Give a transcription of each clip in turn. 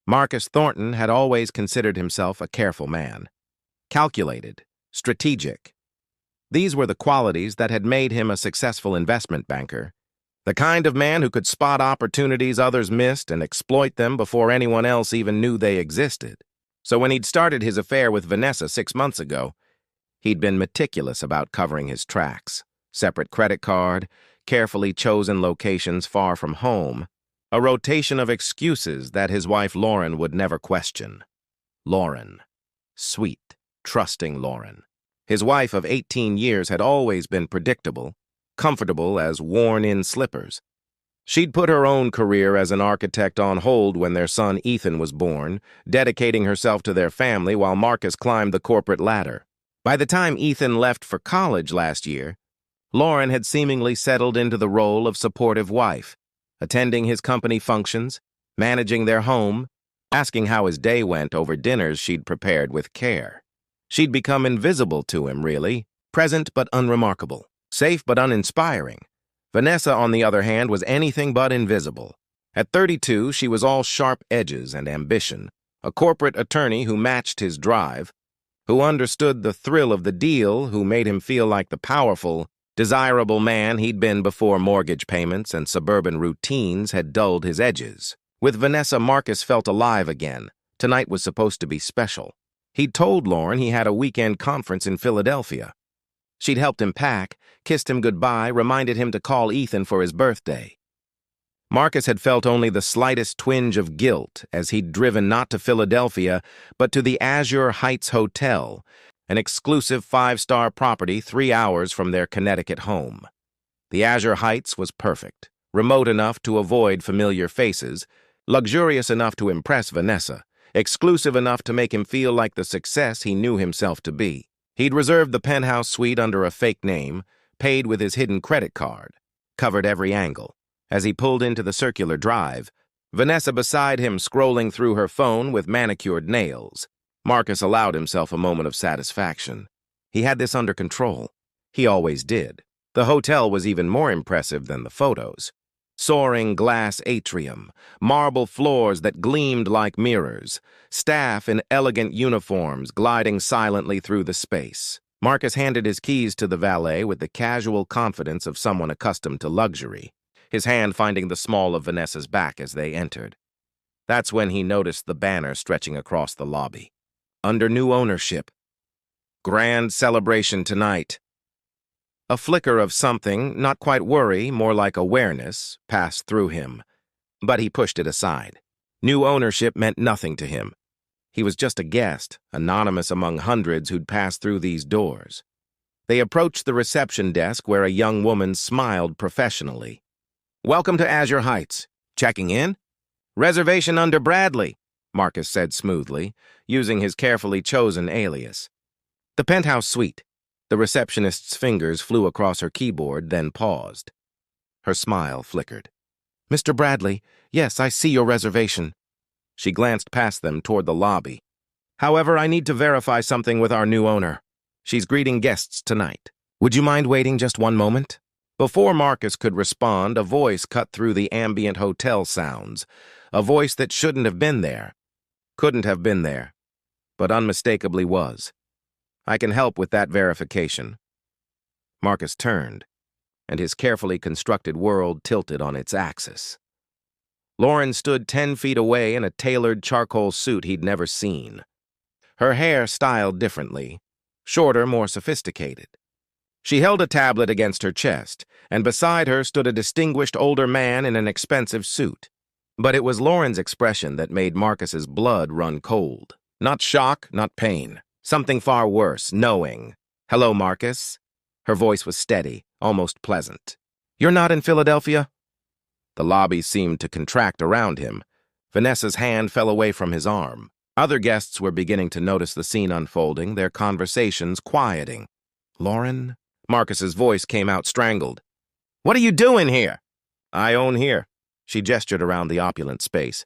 Marcus Thornton had always considered himself a careful man. Calculated, strategic. These were the qualities that had made him a successful investment banker. The kind of man who could spot opportunities others missed and exploit them before anyone else even knew they existed. So when he'd started his affair with Vanessa 6 months ago, he'd been meticulous about covering his tracks. Separate credit card, carefully chosen locations far from home, a rotation of excuses that his wife Lauren would never question. Lauren. Sweet, trusting Lauren. His wife of 18 years had always been predictable, comfortable as worn-in slippers. She'd put her own career as an architect on hold when their son Ethan was born, dedicating herself to their family while Marcus climbed the corporate ladder. By the time Ethan left for college last year, Lauren had seemingly settled into the role of supportive wife, attending his company functions, managing their home, asking how his day went over dinners she'd prepared with care. She'd become invisible to him, really, present but unremarkable, safe but uninspiring. Vanessa, on the other hand, was anything but invisible. At 32, she was all sharp edges and ambition, a corporate attorney who matched his drive, who understood the thrill of the deal, who made him feel like the powerful, desirable man he'd been before mortgage payments and suburban routines had dulled his edges. With Vanessa, Marcus felt alive again. Tonight was supposed to be special. He'd told Lauren he had a weekend conference in Philadelphia. She'd helped him pack, kissed him goodbye, reminded him to call Ethan for his birthday. Marcus had felt only the slightest twinge of guilt as he'd driven not to Philadelphia, but to the Azure Heights Hotel, an exclusive 5-star property 3 hours from their Connecticut home. The Azure Heights was perfect, remote enough to avoid familiar faces, luxurious enough to impress Vanessa, exclusive enough to make him feel like the success he knew himself to be. He'd reserved the penthouse suite under a fake name, paid with his hidden credit card, covered every angle. As he pulled into the circular drive, Vanessa beside him scrolling through her phone with manicured nails. Marcus allowed himself a moment of satisfaction. He had this under control. He always did. The hotel was even more impressive than the photos. Soaring glass atrium, marble floors that gleamed like mirrors, staff in elegant uniforms gliding silently through the space. Marcus handed his keys to the valet with the casual confidence of someone accustomed to luxury, his hand finding the small of Vanessa's back as they entered. That's when he noticed the banner stretching across the lobby. Under new ownership. Grand celebration tonight. A flicker of something, not quite worry, more like awareness, passed through him, but he pushed it aside. New ownership meant nothing to him. He was just a guest, anonymous among hundreds who'd passed through these doors. They approached the reception desk where a young woman smiled professionally. "Welcome to Azure Heights. Checking in?" "Reservation under Bradley," Marcus said smoothly, using his carefully chosen alias. "The penthouse suite." The receptionist's fingers flew across her keyboard, then paused. Her smile flickered. "Mr. Bradley, yes, I see your reservation." She glanced past them toward the lobby. "However, I need to verify something with our new owner. She's greeting guests tonight. Would you mind waiting just one moment?" Before Marcus could respond, a voice cut through the ambient hotel sounds, a voice that shouldn't have been there, couldn't have been there, but unmistakably was. "I can help with that verification." Marcus turned, and his carefully constructed world tilted on its axis. Lauren stood 10 feet away in a tailored charcoal suit he'd never seen. Her hair styled differently, shorter, more sophisticated. She held a tablet against her chest, and beside her stood a distinguished older man in an expensive suit. But it was Lauren's expression that made Marcus's blood run cold. Not shock, not pain. Something far worse, knowing. "Hello, Marcus." Her voice was steady, almost pleasant. "You're not in Philadelphia?" The lobby seemed to contract around him. Vanessa's hand fell away from his arm. Other guests were beginning to notice the scene unfolding, their conversations quieting. "Lauren?" Marcus's voice came out strangled. "What are you doing here?" "I own here." She gestured around the opulent space.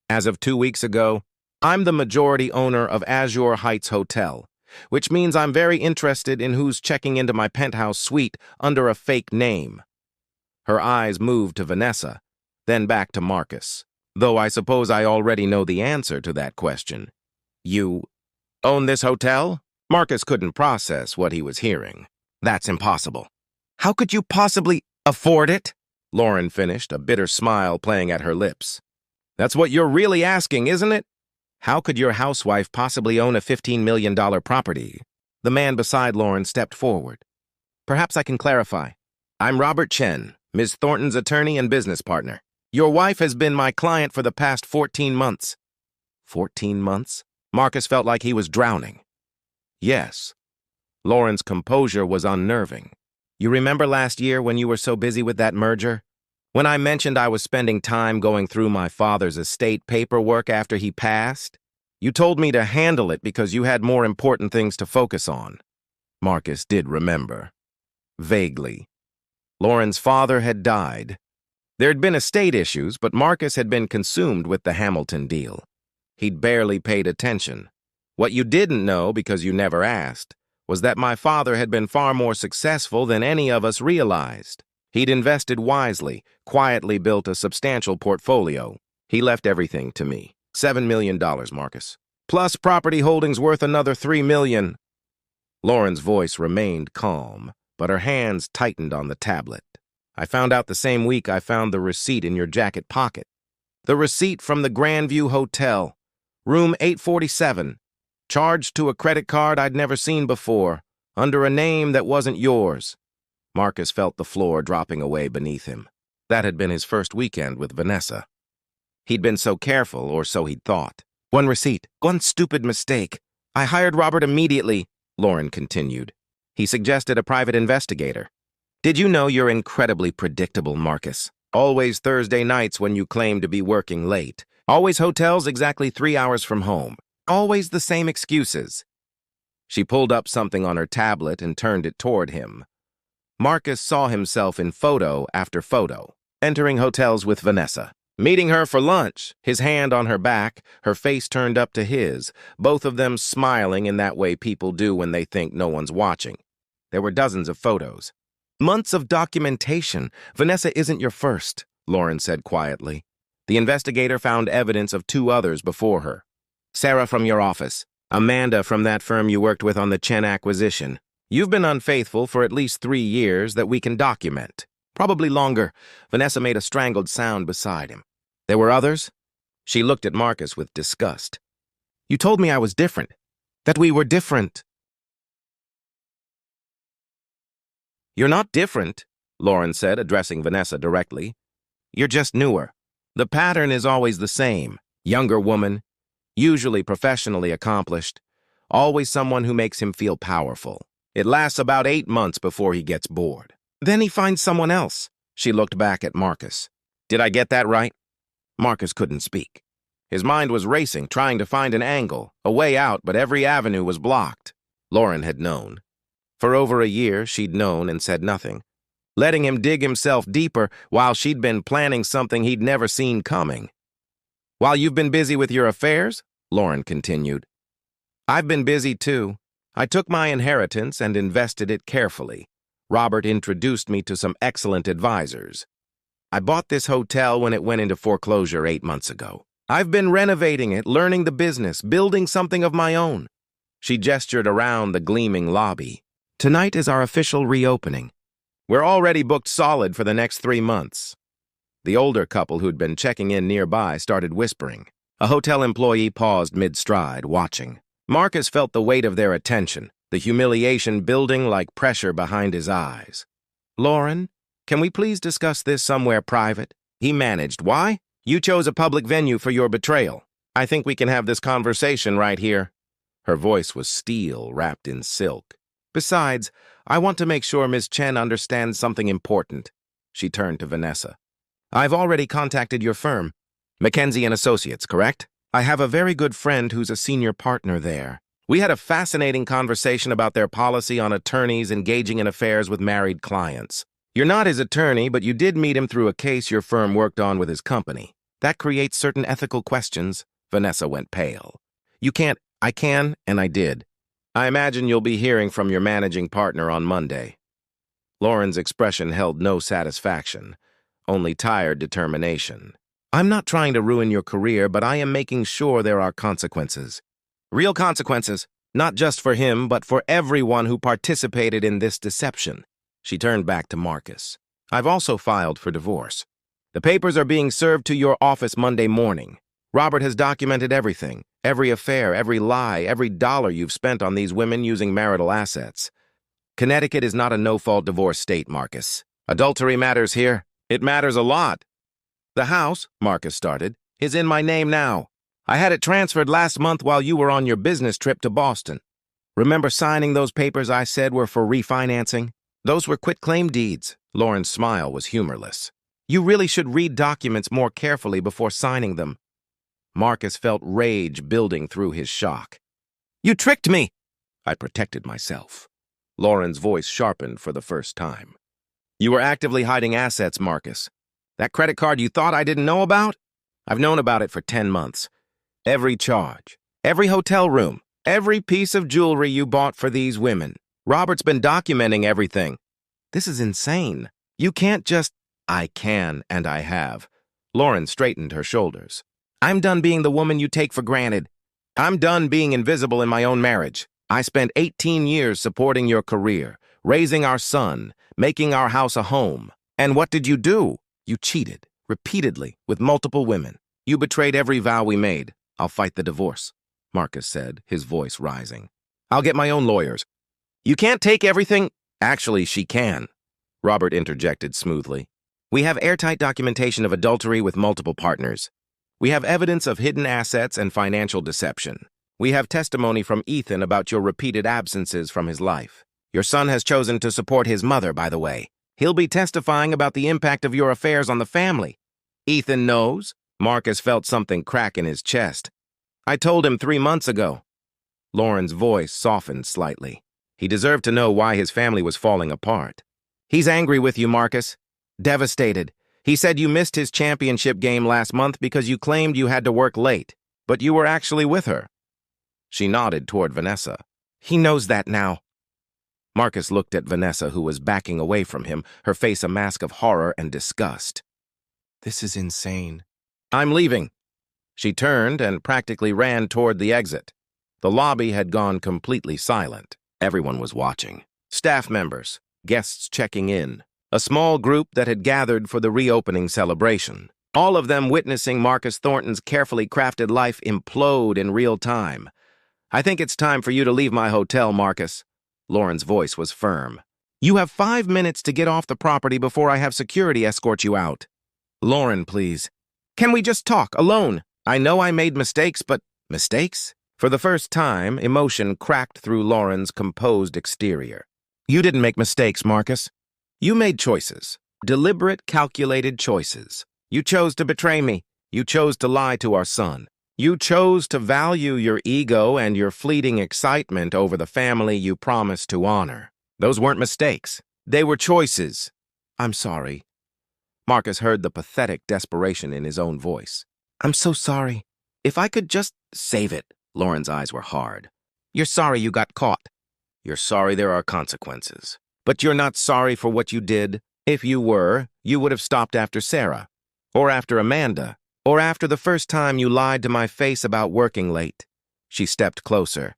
"As of 2 weeks ago, I'm the majority owner of Azure Heights Hotel, which means I'm very interested in who's checking into my penthouse suite under a fake name." Her eyes moved to Vanessa, then back to Marcus. Though I suppose I already know the answer to that question. You own this hotel? Marcus couldn't process what he was hearing. That's impossible. How could you possibly afford it? Lauren finished, a bitter smile playing at her lips. That's what you're really asking, isn't it? How could your housewife possibly own a $15 million property? The man beside Lauren stepped forward. Perhaps I can clarify. I'm Robert Chen, Ms. Thornton's attorney and business partner. Your wife has been my client for the past 14 months. 14 months? Marcus felt like he was drowning. Yes. Lauren's composure was unnerving. You remember last year when you were so busy with that merger? When I mentioned I was spending time going through my father's estate paperwork after he passed? You told me to handle it because you had more important things to focus on. Marcus did remember. Vaguely. Lauren's father had died. There had been estate issues, but Marcus had been consumed with the Hamilton deal. He'd barely paid attention. What you didn't know, because you never asked, was that my father had been far more successful than any of us realized. He'd invested wisely, quietly built a substantial portfolio. He left everything to me. $7 million, Marcus. Plus property holdings worth another $3 million. Lauren's voice remained calm, but her hands tightened on the tablet. I found out the same week I found the receipt in your jacket pocket. The receipt from the Grandview Hotel, room 847, charged to a credit card I'd never seen before, under a name that wasn't yours. Marcus felt the floor dropping away beneath him. That had been his first weekend with Vanessa. He'd been so careful, or so he'd thought. One receipt, one stupid mistake. I hired Robert immediately, Lauren continued. He suggested a private investigator. Did you know you're incredibly predictable, Marcus? Always Thursday nights when you claim to be working late. Always hotels exactly 3 hours from home. Always the same excuses. She pulled up something on her tablet and turned it toward him. Marcus saw himself in photo after photo, entering hotels with Vanessa, meeting her for lunch, his hand on her back, her face turned up to his, both of them smiling in that way people do when they think no one's watching. There were dozens of photos. Months of documentation. Vanessa isn't your first, Lauren said quietly. The investigator found evidence of 2 others before her. Sarah from your office. Amanda from that firm you worked with on the Chen acquisition. You've been unfaithful for at least 3 years that we can document. Probably longer. Vanessa made a strangled sound beside him. There were others? She looked at Marcus with disgust. You told me I was different. That we were different. You're not different, Lauren said, addressing Vanessa directly. You're just newer. The pattern is always the same. Younger woman, usually professionally accomplished, always someone who makes him feel powerful. It lasts about 8 months before he gets bored. Then he finds someone else. She looked back at Marcus. Did I get that right? Marcus couldn't speak. His mind was racing, trying to find an angle, a way out, but every avenue was blocked. Lauren had known. For over a year, she'd known and said nothing, letting him dig himself deeper while she'd been planning something he'd never seen coming. While you've been busy with your affairs, Lauren continued, I've been busy too. I took my inheritance and invested it carefully. Robert introduced me to some excellent advisors. I bought this hotel when it went into foreclosure 8 months ago. I've been renovating it, learning the business, building something of my own. She gestured around the gleaming lobby. Tonight is our official reopening. We're already booked solid for the next 3 months. The older couple who'd been checking in nearby started whispering. A hotel employee paused mid-stride, watching. Marcus felt the weight of their attention, the humiliation building like pressure behind his eyes. Lauren, can we please discuss this somewhere private? He managed. Why? You chose a public venue for your betrayal. I think we can have this conversation right here. Her voice was steel wrapped in silk. Besides, I want to make sure Ms. Chen understands something important. She turned to Vanessa. I've already contacted your firm, Mackenzie & Associates, correct? I have a very good friend who's a senior partner there. We had a fascinating conversation about their policy on attorneys engaging in affairs with married clients. You're not his attorney, but you did meet him through a case your firm worked on with his company. That creates certain ethical questions. Vanessa went pale. You can't. I can, and I did. I imagine you'll be hearing from your managing partner on Monday. Lauren's expression held no satisfaction, only tired determination. I'm not trying to ruin your career, but I am making sure there are consequences. Real consequences, not just for him, but for everyone who participated in this deception. She turned back to Marcus. I've also filed for divorce. The papers are being served to your office Monday morning. Robert has documented everything, every affair, every lie, every dollar you've spent on these women using marital assets. Connecticut is not a no-fault divorce state, Marcus. Adultery matters here. It matters a lot. The house, Marcus started, is in my name now. I had it transferred last month while you were on your business trip to Boston. Remember signing those papers I said were for refinancing? Those were quitclaim deeds. Lauren's smile was humorless. You really should read documents more carefully before signing them. Marcus felt rage building through his shock. You tricked me! I protected myself. Lauren's voice sharpened for the first time. You were actively hiding assets, Marcus. That credit card you thought I didn't know about? I've known about it for 10 months. Every charge, every hotel room, every piece of jewelry you bought for these women. Robert's been documenting everything. This is insane. You can't just... I can, and I have. Lauren straightened her shoulders. I'm done being the woman you take for granted. I'm done being invisible in my own marriage. I spent 18 years supporting your career, raising our son, making our house a home. And what did you do? You cheated, repeatedly, with multiple women. You betrayed every vow we made. I'll fight the divorce, Marcus said, his voice rising. I'll get my own lawyers. You can't take everything. Actually, she can, Robert interjected smoothly. We have airtight documentation of adultery with multiple partners. We have evidence of hidden assets and financial deception. We have testimony from Ethan about your repeated absences from his life. Your son has chosen to support his mother, by the way. He'll be testifying about the impact of your affairs on the family. Ethan knows. Marcus felt something crack in his chest. I told him 3 months ago. Lauren's voice softened slightly. He deserved to know why his family was falling apart. He's angry with you, Marcus. Devastated. He said you missed his championship game last month because you claimed you had to work late, but you were actually with her. She nodded toward Vanessa. He knows that now. Marcus looked at Vanessa, who was backing away from him, her face a mask of horror and disgust. This is insane. I'm leaving. She turned and practically ran toward the exit. The lobby had gone completely silent. Everyone was watching. Staff members, guests checking in, a small group that had gathered for the reopening celebration, all of them witnessing Marcus Thornton's carefully crafted life implode in real time. I think it's time for you to leave my hotel, Marcus. Lauren's voice was firm. You have 5 minutes to get off the property before I have security escort you out. Lauren, please. Can we just talk, alone? I know I made mistakes, but... Mistakes? For the first time, emotion cracked through Lauren's composed exterior. You didn't make mistakes, Marcus. You made choices. Deliberate, calculated choices. You chose to betray me. You chose to lie to our son. You chose to value your ego and your fleeting excitement over the family you promised to honor. Those weren't mistakes. They were choices. I'm sorry. Marcus heard the pathetic desperation in his own voice. I'm so sorry. If I could just save it. Lauren's eyes were hard. You're sorry you got caught. You're sorry there are consequences. But you're not sorry for what you did. If you were, you would have stopped after Sarah. Or after Amanda. Or after the first time you lied to my face about working late. She stepped closer,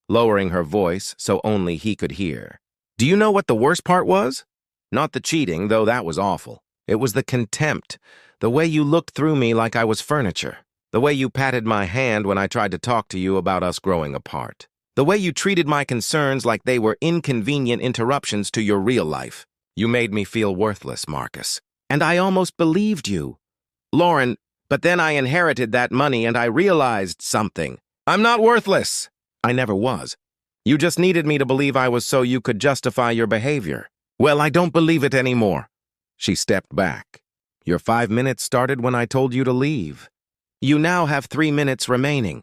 lowering her voice so only he could hear. Do you know what the worst part was? Not the cheating, though that was awful. It was the contempt, the way you looked through me like I was furniture, the way you patted my hand when I tried to talk to you about us growing apart, the way you treated my concerns like they were inconvenient interruptions to your real life. You made me feel worthless, Marcus. And I almost believed you. Lauren, but then I inherited that money and I realized something. I'm not worthless. I never was. You just needed me to believe I was so you could justify your behavior. Well, I don't believe it anymore. She stepped back. Your 5 minutes started when I told you to leave. You now have 3 minutes remaining.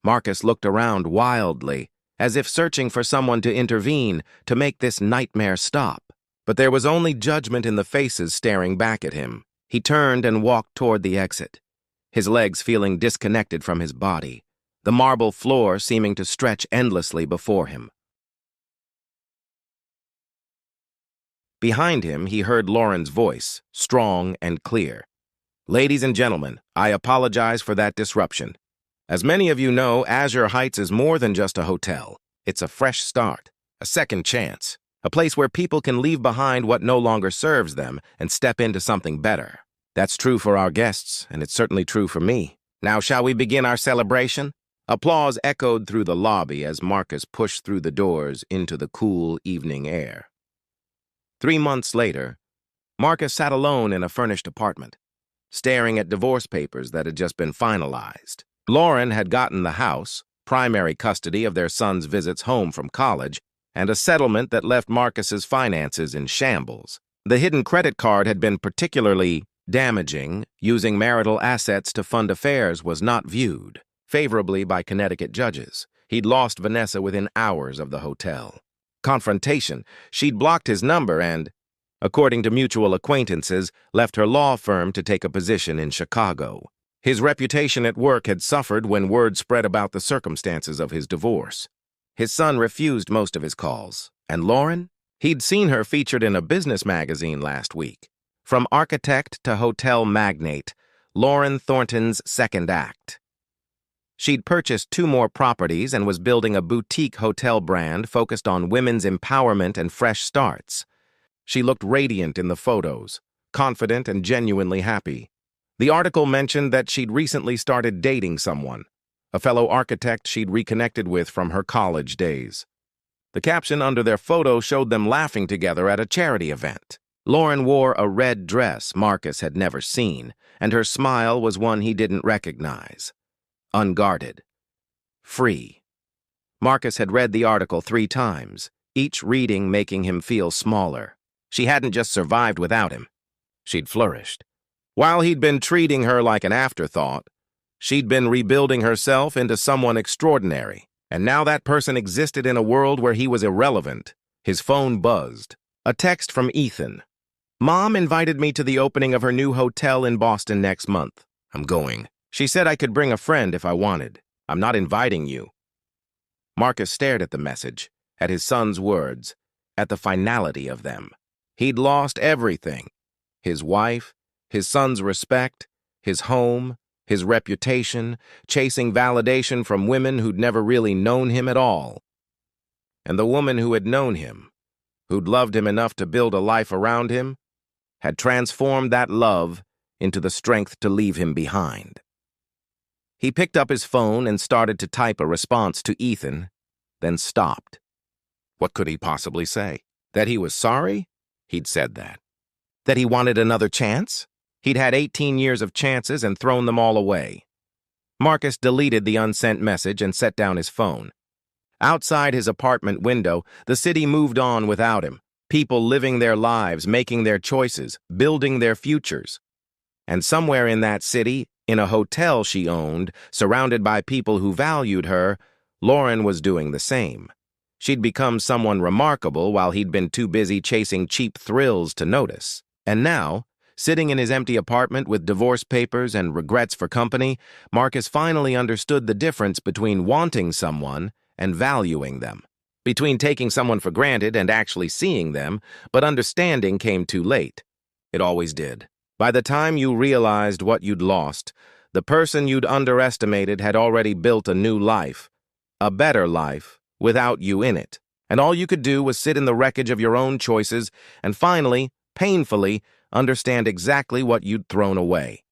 Marcus looked around wildly, as if searching for someone to intervene to make this nightmare stop. But there was only judgment in the faces staring back at him. He turned and walked toward the exit, his legs feeling disconnected from his body, the marble floor seeming to stretch endlessly before him. Behind him, he heard Lauren's voice, strong and clear. Ladies and gentlemen, I apologize for that disruption. As many of you know, Azure Heights is more than just a hotel. It's a fresh start, a second chance, a place where people can leave behind what no longer serves them and step into something better. That's true for our guests, and it's certainly true for me. Now, shall we begin our celebration? Applause echoed through the lobby as Marcus pushed through the doors into the cool evening air. 3 months later, Marcus sat alone in a furnished apartment, staring at divorce papers that had just been finalized. Lauren had gotten the house, primary custody of their son's visits home from college, and a settlement that left Marcus's finances in shambles. The hidden credit card had been particularly damaging. Using marital assets to fund affairs was not viewed favorably by Connecticut judges. He'd lost Vanessa within hours of the hotel. Confrontation. She'd blocked his number and, according to mutual acquaintances, left her law firm to take a position in Chicago. His reputation at work had suffered when word spread about the circumstances of his divorce. His son refused most of his calls. And Lauren? He'd seen her featured in a business magazine last week. From architect to hotel magnate, Lauren Thornton's second act. She'd purchased 2 more properties and was building a boutique hotel brand focused on women's empowerment and fresh starts. She looked radiant in the photos, confident and genuinely happy. The article mentioned that she'd recently started dating someone, a fellow architect she'd reconnected with from her college days. The caption under their photo showed them laughing together at a charity event. Lauren wore a red dress Marcus had never seen, and her smile was one he didn't recognize. Unguarded. Free. Marcus had read the article 3 times, each reading making him feel smaller. She hadn't just survived without him. She'd flourished. While he'd been treating her like an afterthought, she'd been rebuilding herself into someone extraordinary. And now that person existed in a world where he was irrelevant. His phone buzzed. A text from Ethan. Mom invited me to the opening of her new hotel in Boston next month. I'm going. She said I could bring a friend if I wanted. I'm not inviting you. Marcus stared at the message, at his son's words, at the finality of them. He'd lost everything. His wife, his son's respect, his home, his reputation, chasing validation from women who'd never really known him at all. And the woman who had known him, who'd loved him enough to build a life around him, had transformed that love into the strength to leave him behind. He picked up his phone and started to type a response to Ethan, then stopped. What could he possibly say? That he was sorry? He'd said that. That he wanted another chance? He'd had 18 years of chances and thrown them all away. Marcus deleted the unsent message and set down his phone. Outside his apartment window, the city moved on without him. People living their lives, making their choices, building their futures. And somewhere in that city, in a hotel she owned, surrounded by people who valued her, Lauren was doing the same. She'd become someone remarkable while he'd been too busy chasing cheap thrills to notice. And now, sitting in his empty apartment with divorce papers and regrets for company, Marcus finally understood the difference between wanting someone and valuing them. Between taking someone for granted and actually seeing them, but understanding came too late. It always did. By the time you realized what you'd lost, the person you'd underestimated had already built a new life, a better life, without you in it. And all you could do was sit in the wreckage of your own choices and finally, painfully, understand exactly what you'd thrown away.